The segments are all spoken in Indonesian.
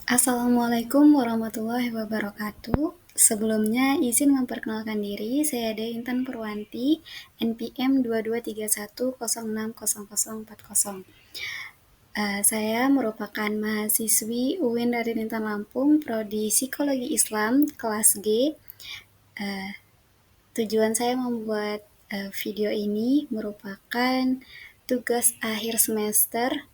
Assalamualaikum warahmatullahi wabarakatuh. Sebelumnya izin memperkenalkan diri, saya Intan Purwanti, NPM 2231060040. Saya merupakan mahasiswi UIN dari Intan Lampung, Prodi Psikologi Islam, kelas G. Tujuan saya membuat video ini merupakan tugas akhir semester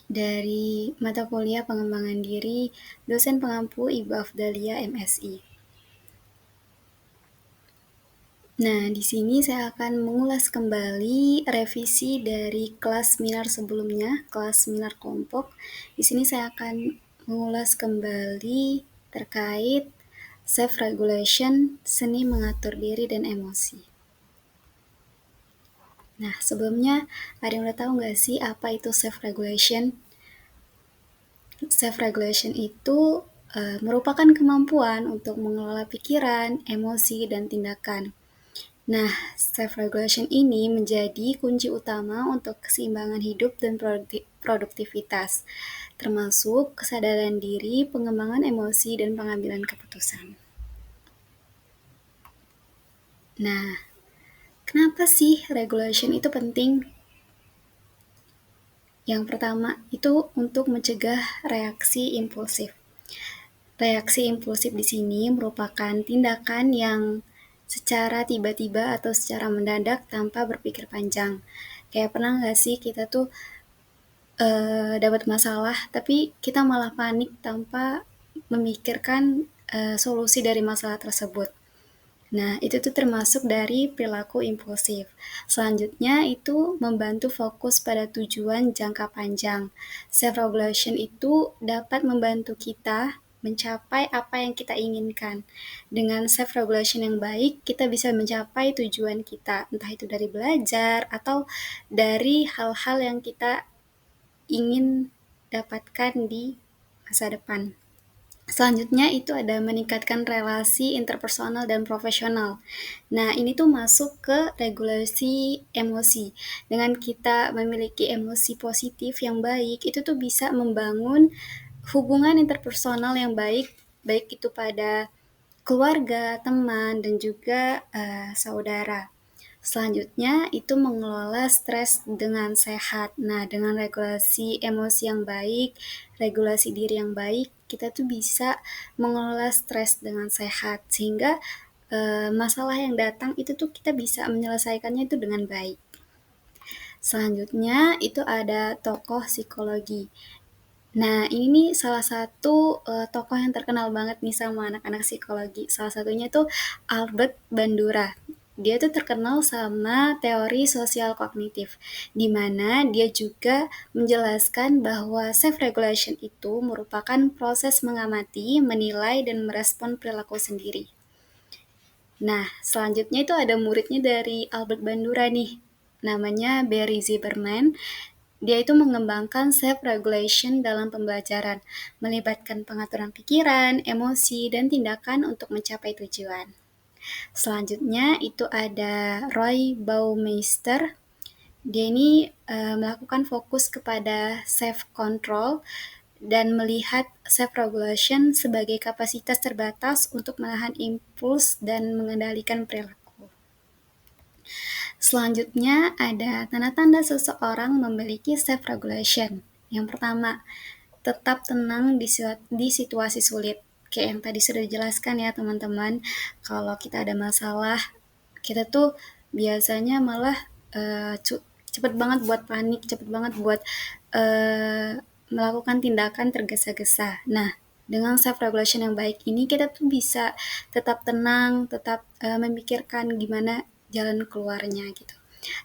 dari mata kuliah pengembangan diri dosen pengampu Ibu Afdalia MSI. Nah, di sini saya akan mengulas kembali revisi dari kelas seminar sebelumnya, kelas seminar kelompok. Di sini saya akan mengulas kembali terkait self-regulation, seni mengatur diri dan emosi. Nah, sebelumnya ada yang udah tahu nggak sih apa itu self-regulation? Self-regulation itu merupakan kemampuan untuk mengelola pikiran, emosi, dan tindakan. Nah, self-regulation ini menjadi kunci utama untuk keseimbangan hidup dan produktivitas, termasuk kesadaran diri, pengembangan emosi, dan pengambilan keputusan. Nah, kenapa sih regulation itu penting? Yang pertama itu untuk mencegah reaksi impulsif. Reaksi impulsif di sini merupakan tindakan yang secara tiba-tiba atau secara mendadak tanpa berpikir panjang. Kayak pernah nggak sih kita tuh dapat masalah, tapi kita malah panik tanpa memikirkan solusi dari masalah tersebut. Nah, itu tuh termasuk dari perilaku impulsif. Selanjutnya itu membantu fokus pada tujuan jangka panjang. Self-regulation itu dapat membantu kita mencapai apa yang kita inginkan. Dengan self-regulation yang baik, kita bisa mencapai tujuan kita, entah itu dari belajar atau dari hal-hal yang kita ingin dapatkan di masa depan. Selanjutnya itu ada meningkatkan relasi interpersonal dan profesional. Nah, ini tuh masuk ke regulasi emosi. Dengan kita memiliki emosi positif yang baik, itu tuh bisa membangun hubungan interpersonal yang baik, baik itu pada keluarga, teman, dan juga saudara. Selanjutnya itu mengelola stres dengan sehat. Nah, dengan regulasi emosi yang baik, regulasi diri yang baik, kita tuh bisa mengelola stres dengan sehat sehingga masalah yang datang itu tuh kita bisa menyelesaikannya itu dengan baik. Selanjutnya itu ada tokoh psikologi. Nah, ini nih salah satu tokoh yang terkenal banget nih sama anak-anak psikologi. Salah satunya tuh Albert Bandura. Dia tuh terkenal sama teori sosial kognitif, di mana dia juga menjelaskan bahwa self-regulation itu merupakan proses mengamati, menilai, dan merespon perilaku sendiri. Nah, selanjutnya itu ada muridnya dari Albert Bandura nih, namanya Barry Zimmerman. Dia itu mengembangkan self-regulation dalam pembelajaran, melibatkan pengaturan pikiran, emosi, dan tindakan untuk mencapai tujuan. Selanjutnya itu ada Roy Baumeister. Dia ini melakukan fokus kepada self-control dan melihat self-regulation sebagai kapasitas terbatas untuk menahan impuls dan mengendalikan perilaku. Selanjutnya ada tanda-tanda seseorang memiliki self-regulation. Yang pertama, tetap tenang di situasi sulit. Kayak yang tadi sudah dijelaskan ya teman-teman, kalau kita ada masalah, kita tuh biasanya malah cepet banget buat panik, cepet banget buat melakukan tindakan tergesa-gesa. Nah, dengan self-regulation yang baik ini, kita tuh bisa tetap tenang, tetap memikirkan gimana jalan keluarnya gitu.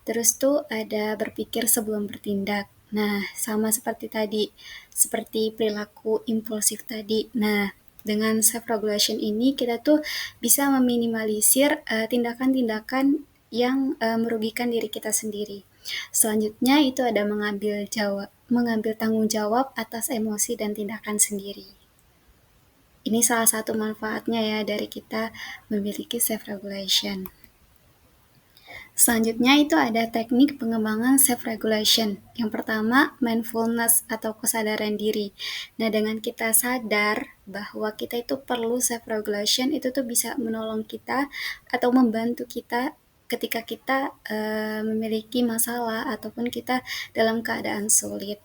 Terus tuh ada berpikir sebelum bertindak. Nah, sama seperti tadi, seperti perilaku impulsif tadi. Nah, dengan self-regulation ini kita tuh bisa meminimalisir tindakan-tindakan yang merugikan diri kita sendiri. Selanjutnya itu ada mengambil tanggung jawab atas emosi dan tindakan sendiri. Ini salah satu manfaatnya ya dari kita memiliki self-regulation. Selanjutnya itu ada teknik pengembangan self regulation. Yang pertama, mindfulness atau kesadaran diri. Nah, dengan kita sadar bahwa kita itu perlu self regulation, itu tuh bisa menolong kita atau membantu kita ketika kita memiliki masalah ataupun kita dalam keadaan sulit.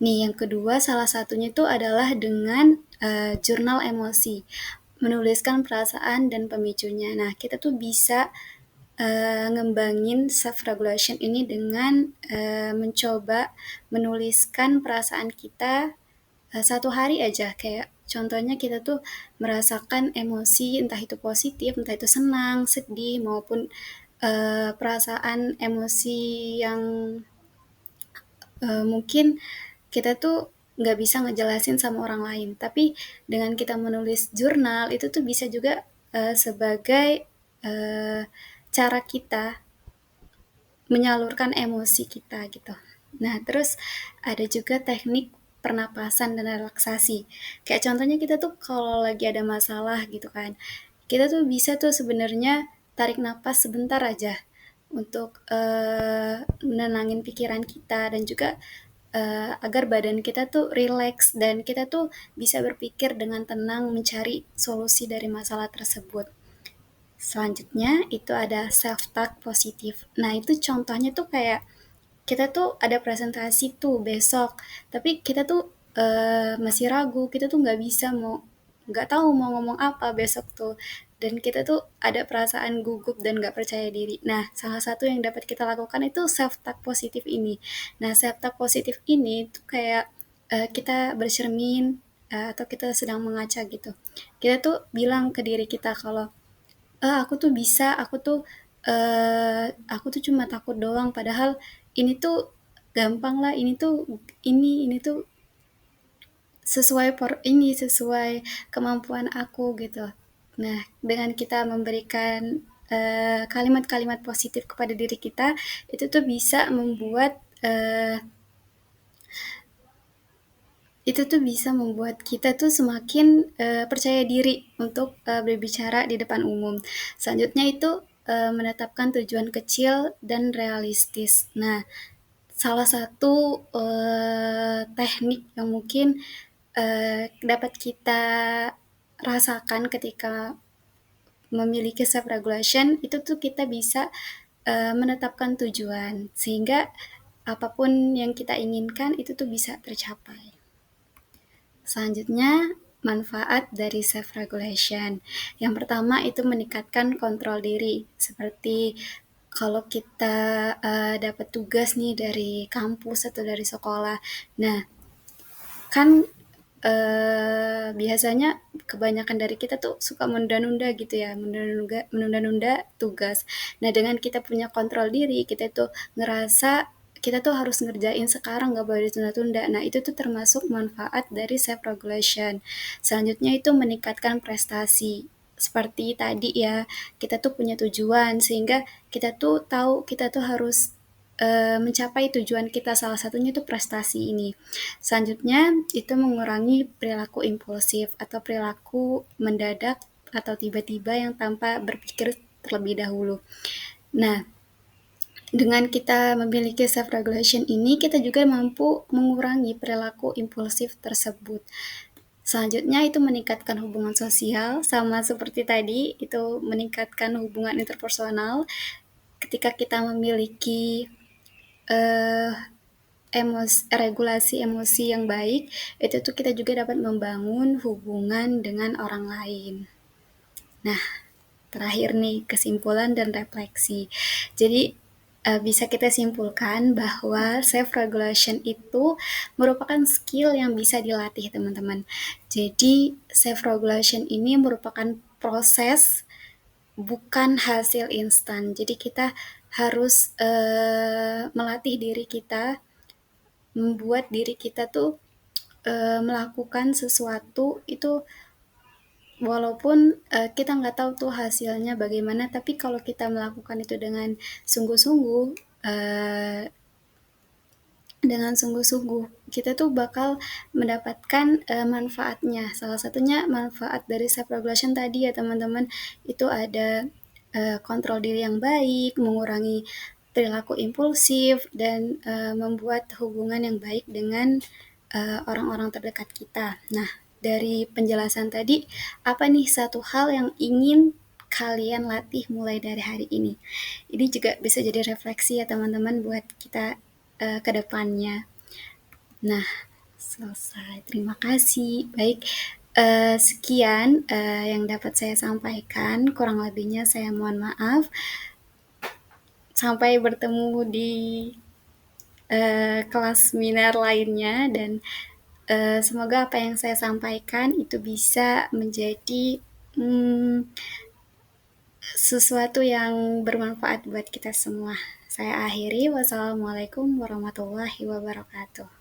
Nih, yang kedua salah satunya itu adalah dengan jurnal emosi, menuliskan perasaan dan pemicunya. Nah, kita tuh bisa ngembangin self regulation ini dengan mencoba menuliskan perasaan kita satu hari aja. Kayak contohnya kita tuh merasakan emosi entah itu positif, entah itu senang, sedih maupun perasaan emosi yang mungkin kita tuh nggak bisa ngejelasin sama orang lain. Tapi dengan kita menulis jurnal itu tuh bisa juga sebagai uh, cara kita menyalurkan emosi kita gitu. Nah, terus ada juga teknik pernapasan dan relaksasi. Kayak contohnya kita tuh kalau lagi ada masalah gitu kan, kita tuh bisa tuh sebenarnya tarik napas sebentar aja untuk menenangin pikiran kita dan juga agar badan kita tuh rileks dan kita tuh bisa berpikir dengan tenang mencari solusi dari masalah tersebut. Selanjutnya itu ada self talk positif. Nah, itu contohnya tuh kayak kita tuh ada presentasi tuh besok, tapi kita tuh masih ragu, kita tuh nggak tahu mau ngomong apa besok tuh, dan kita tuh ada perasaan gugup dan nggak percaya diri. Nah, salah satu yang dapat kita lakukan itu self talk positif ini. Nah, self talk positif ini tuh kayak kita bercermin atau kita sedang mengaca gitu. Kita tuh bilang ke diri kita kalau aku tuh bisa, aku tuh cuma takut doang, padahal ini tuh gampang lah, ini tuh sesuai kemampuan aku gitu. Nah, dengan kita memberikan kalimat-kalimat positif kepada diri kita, itu tuh bisa membuat kita tuh semakin percaya diri untuk berbicara di depan umum. Selanjutnya itu menetapkan tujuan kecil dan realistis. Nah, salah satu teknik yang mungkin dapat kita rasakan ketika memiliki self regulation itu tuh kita bisa menetapkan tujuan sehingga apapun yang kita inginkan itu tuh bisa tercapai. Selanjutnya, manfaat dari self regulation. Yang pertama itu meningkatkan kontrol diri. Seperti kalau kita dapat tugas nih dari kampus atau dari sekolah. Nah, kan biasanya kebanyakan dari kita tuh suka menunda-nunda gitu ya, menunda-nunda tugas. Nah, dengan kita punya kontrol diri, kita tuh ngerasa kita tuh harus ngerjain sekarang, nggak boleh ditunda-tunda. Nah, itu tuh termasuk manfaat dari self regulation. Selanjutnya itu meningkatkan prestasi. Seperti tadi ya, kita tuh punya tujuan sehingga kita tuh tahu kita tuh harus mencapai tujuan kita, salah satunya itu prestasi ini. Selanjutnya itu mengurangi perilaku impulsif atau perilaku mendadak atau tiba-tiba yang tanpa berpikir terlebih dahulu. Nah, dengan kita memiliki self regulation ini, kita juga mampu mengurangi perilaku impulsif tersebut. Selanjutnya itu meningkatkan hubungan sosial, sama seperti tadi, itu meningkatkan hubungan interpersonal. Ketika kita memiliki regulasi emosi yang baik, itu tuh kita juga dapat membangun hubungan dengan orang lain. Nah, terakhir nih kesimpulan dan refleksi. Jadi bisa kita simpulkan bahwa self regulation itu merupakan skill yang bisa dilatih teman-teman. Jadi self regulation ini merupakan proses bukan hasil instan. Jadi kita harus melatih diri kita, membuat diri kita tuh melakukan sesuatu itu walaupun kita nggak tahu tuh hasilnya bagaimana, tapi kalau kita melakukan itu sungguh-sungguh uh, dengan sungguh-sungguh kita tuh bakal mendapatkan manfaatnya. Salah satunya manfaat dari self regulation tadi ya teman-teman, itu ada kontrol diri yang baik, mengurangi perilaku impulsif, dan membuat hubungan yang baik dengan orang-orang terdekat kita. Nah, dari penjelasan tadi, apa nih satu hal yang ingin kalian latih mulai dari hari ini? Ini juga bisa jadi refleksi ya teman-teman buat kita ke depannya. Nah, selesai. Terima kasih. Baik, sekian yang dapat saya sampaikan. Kurang lebihnya saya mohon maaf. Sampai bertemu di kelas seminar lainnya, dan semoga apa yang saya sampaikan itu bisa menjadi sesuatu yang bermanfaat buat kita semua. Saya akhiri. Wassalamualaikum warahmatullahi wabarakatuh.